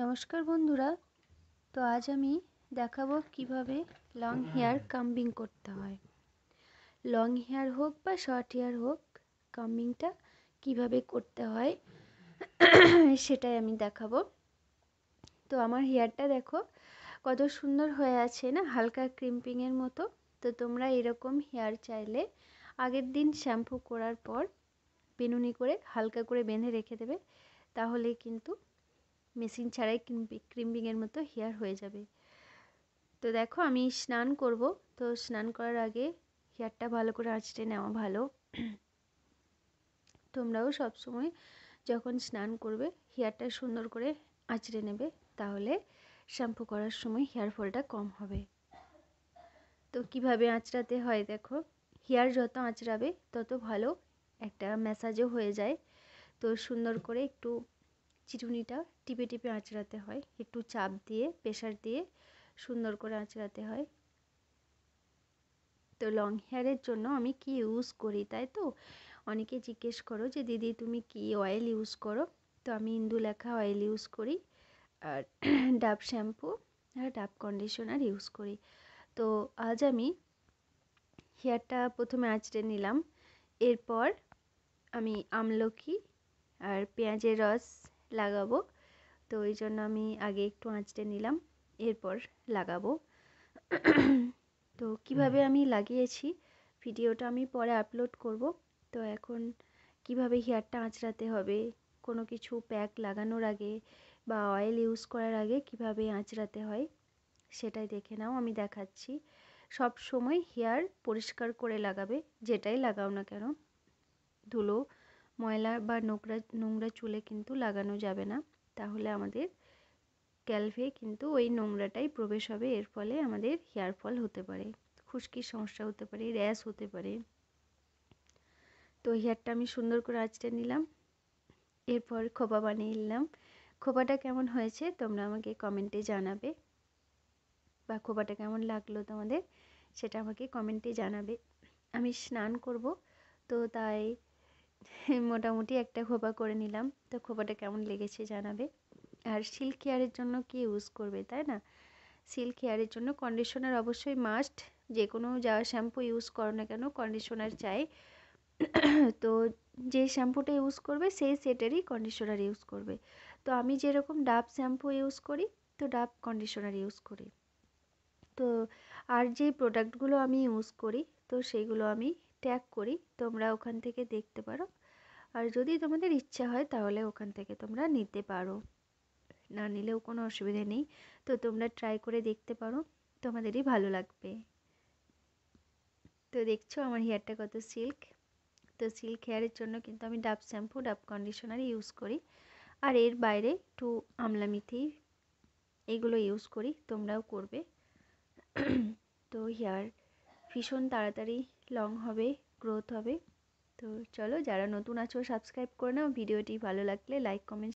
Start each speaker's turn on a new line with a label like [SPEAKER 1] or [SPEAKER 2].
[SPEAKER 1] নমস্কার বন্ধুরা। তো আজ আমি দেখাবো কিভাবে লং হেয়ার কাম্বিং করতে হয়। লং হেয়ার হোক বা শর্ট হেয়ার হোক, কাম্বিংটা কিভাবে করতে হয় সেটাই আমি দেখাবো। তো আমার হেয়ারটা দেখো কত সুন্দর হয়ে আছে না, হালকা ক্রিম্পিংয়ের মতো। তো তোমরা এরকম হেয়ার চাইলে আগের দিন শ্যাম্পু করার পর বেনুনি করে হালকা করে বেঁধে রেখে দেবে, তাহলে কিন্তু মেশিন ছাড়াই ক্রিম্পিংয়ের মতো হেয়ার হয়ে যাবে। তো দেখো আমি স্নান করব, তো স্নান করার আগে হেয়ারটা ভালো করে আঁচড়ে নেওয়া ভালো। তোমরাও সবসময় যখন স্নান করবে হেয়ারটা সুন্দর করে আঁচড়ে নেবে, তাহলে শ্যাম্পু করার সময় হেয়ার ফলটা কম হবে। তো কিভাবে আঁচড়াতে হয় দেখো, হেয়ার যত আঁচড়াবে তত ভালো একটা ম্যাসাজও হয়ে যায়। তো সুন্দর করে একটু চিরুনিটা টিপে টিপে আঁচড়াতে হয়, একটু চাপ দিয়ে প্রেশার দিয়ে সুন্দর করে আঁচড়াতে হয়। তো লং হেয়ারের জন্য আমি কি ইউজ করি, তাই তো অনেকে জিজ্ঞেস করো যে দিদি তুমি কি অয়েল ইউজ করো। তো আমি ইন্দুলেখা অয়েল ইউজ করি, আর ডাব শ্যাম্পু আর ডাব কন্ডিশনার ইউজ করি। তো আজ আমি হেয়ারটা প্রথমে আঁচড়ে নিলাম, এরপর আমি আমলকি আর পেঁয়াজের রস লাগাবো। তো ওই জন্য আমি আগে একটু আঁচড়ে নিলাম, এরপর লাগাবো। তো কিভাবে আমি লাগিয়েছি ভিডিওটা আমি পরে আপলোড করব। তো এখন কিভাবে হেয়ারটা আঁচড়াতে হবে, কোনো কিছু প্যাক লাগানোর আগে বা অয়েল ইউজ করার আগে কিভাবে আঁচড়াতে হয় সেটাই দেখে নাও, আমি দেখাচ্ছি। সব সময় হেয়ার পরিষ্কার করে লাগাবে, যেটাই লাগাও না কেন। ধুলো ময়লা বা নোংরা চুলে কিন্তু লাগানো যাবে না, তাহলে আমাদের ক্যালভে কিন্তু ওই নোংরাটাই প্রবেশ হবে, এর ফলে আমাদের হেয়ার ফল হতে পারে, খুশকির সমস্যা হতে পারে, র্যাশ হতে পারে। তো হেয়ারটা আমি সুন্দর করে আঁচড়ে নিলাম, এরপর খোপা বানিয়ে নিলাম। খোপাটা কেমন হয়েছে তোমরা আমাকে কমেন্টে জানাবে, বা খোপাটা কেমন লাগলো তোমাদের সেটা আমাকে কমেন্টে জানাবে। আমি স্নান করব, তো তাই মোটামুটি একটা খোপা করে নিলাম। তো খোপাটা কেমন লেগেছে জানাবে। আর সিল্ক হেয়ারের জন্য কি ইউজ করবে, তাই না? সিল্ক হেয়ারের জন্য কন্ডিশনার অবশ্যই মাস্ট, যে কোনো যা শ্যাম্পু ইউজ করো না কেন কন্ডিশনার চাই। তো যে শ্যাম্পুটা ইউজ করবে সেই সেটেরই কন্ডিশনার ইউজ করবে। তো আমি যেরকম ডাব শ্যাম্পু ইউজ করি, তো ডাব কন্ডিশনার ইউজ করি। তো আর যে প্রোডাক্টগুলো আমি ইউজ করি তো সেইগুলো আমি ট্যাগ করি, তোমরা ওখান থেকে দেখতে পারো। আর যদি তোমাদের ইচ্ছা হয় তাহলে ওখান থেকে তোমরা নিতে পারো, না নিলেও কোনো অসুবিধা নেই। তো তোমরা ট্রাই করে দেখতে পারো, তোমাদেরই ভালো লাগবে। তো দেখছো আমার হেয়ারটা কত সিল্ক। তো সিল্ক হেয়ারের জন্য কিন্তু আমি ডাব শ্যাম্পু ডাব কন্ডিশনার ইউজ করি, আর এর বাইরে একটু আমলা মেথি এগুলো ইউজ করি, তোমরাও করবে। তো হেয়ার ভীষণ তাড়াতাড়ি লং হবে, গ্রোথ হবে। তো চলো, যারা নতুন আছো সাবস্ক্রাইব করে নাও, ভিডিওটি ভালো লাগলে লাইক কমেন্ট